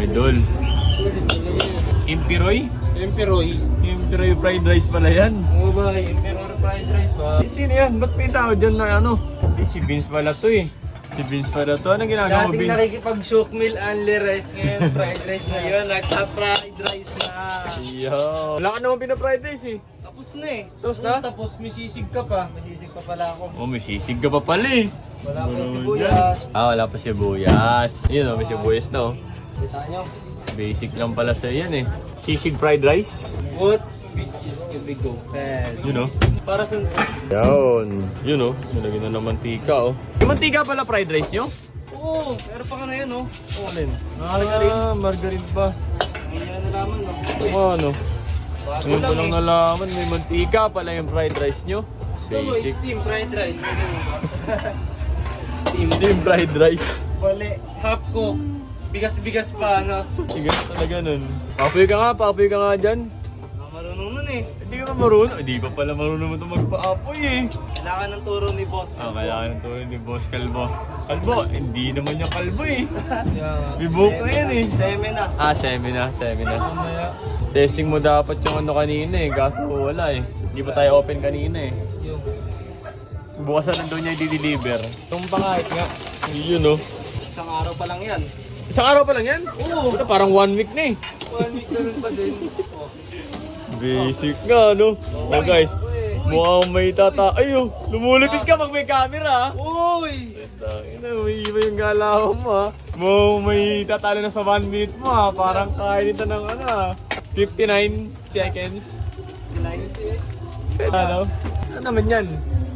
idol. Impiroy? Emperoy. Impiroy fried rice pala yan. Oo ba? Emperor fried rice ba? Sino yan? Ba't may tao dyan na ano? Si Vince pala to eh. Si Vince pala to. Anong ginagawa mo, Dating Vince? nakikipag-shook meal, only rice. Ngayon, fried rice na yun. Nagsa-fried rice na. Yo. Wala ka naman pina-fried rice eh. Tapos na eh. Tapos na? Tapos may sisig ka pa. May sisig pa pala ako. Oh, may sisig ka pa pala eh. Wala pa Ano sibuyas. Wala pa sibuyas. Yun oh, may sibuyas na oh. Kita nyo? Basic lang pala sa yan eh. Sisig fried rice. What? Bitches can be go fast. Yun oh. Para sa... Yun. Yun oh. Nilagyan na ng mantika oh. Yung mantika pala fried rice nyo? Oo, meron pa ka na yan oh. Oh, alin? Margarine. Margarine pa. Hindi na nalaman no. Ano? Bago Ngayon ko lang lang eh. nalaman, may mantika pala yung fried rice nyo. Gusto mo, Basic. steam fried rice. Steam. Steam fried rice. Bali. Half cook. Bigas-bigas pa, ano? Sigas talaga nun. Papoy ka nga dyan. Marunong nun eh. Hindi ka marunong. Hindi pa pala marunong mo ito magpa-apoy eh. Kailangan ng turo ni boss. Kailangan ito ni Boss Kalbo. Kalbo, hindi naman yung kalbo eh. Yeah. May buhok na yan eh. Seme na. Semi na. Mamaya. Testing mo dapat yung ano kanina eh. Kaso wala eh. Hindi pa tayo open kanina eh. Yung. Bukas na nandun niya i-deliver. Itong pangahit nga. Yun oh. Isang araw pa lang yan. Isang araw pa lang yan? Oo. Ito parang 1 week na eh. 1 week na rin pa din. Oh. Basic nga no. Oh guys, mukhang may Ay oh, lumulupit ka pag may camera ha. Uy! Ina, may iba yung galaw mo ha. Mukhang may tatalo na sa 1 minute mo ha. Parang kain ito ng ano ha. 59 seconds. Ano? Ano naman yan?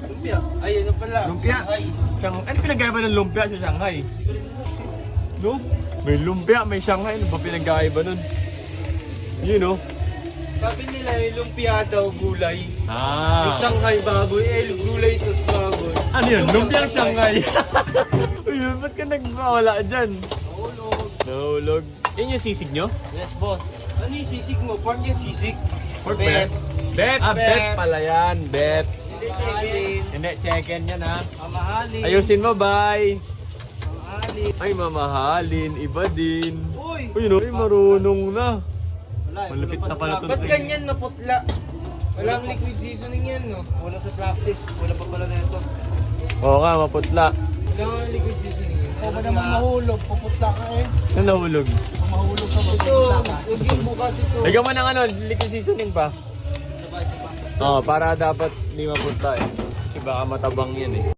Lumpia. Ay, ano pala? Lumpia? Ay. Ano pinagkaiba ng lumpia sa Shanghai? No? May lumpia, may Shanghai. Ano ba pinagkaiba nun? Yun no? Sabi nila yung lumpia daw gulay. Yung Ah. Shanghai baboy, gulay tos baboy. Ano yun? Lumpia Shanghai. Uy, ba't ka nagwawala dyan? Nahulog. Nahulog. Yan yung sisig nyo? Yes, boss. Ano yung sisig mo? Pork yung sisig? Pork Bet. Bet? Bet Bet. pala yan. Bet. Hindi, chicken. Hindi, chicken yan ha. Mamahalin. Ayusin mo, bye. Mamahalin. Ay, mamahalin. Iba din. Uy! Uy, no, ay, marunong na. Wala, Malupit na pala ito. Ba't ganyan naputla? Walang liquid seasoning yan, no? Wala sa practice. Wala pa pala na ito. Oo nga, maputla. Wala nga liquid seasoning yan. Ikaw ba naman mahulog? Puputla ka eh. Ano nahulog? Kung mahulog ka, Ito, magpuputla ka. huwag yung bukas ito. Lagyan mo ng ano, liquid seasoning pa. Sabay, sabay. Oo, para dapat hindi maputla eh. Kasi baka matabang yan eh.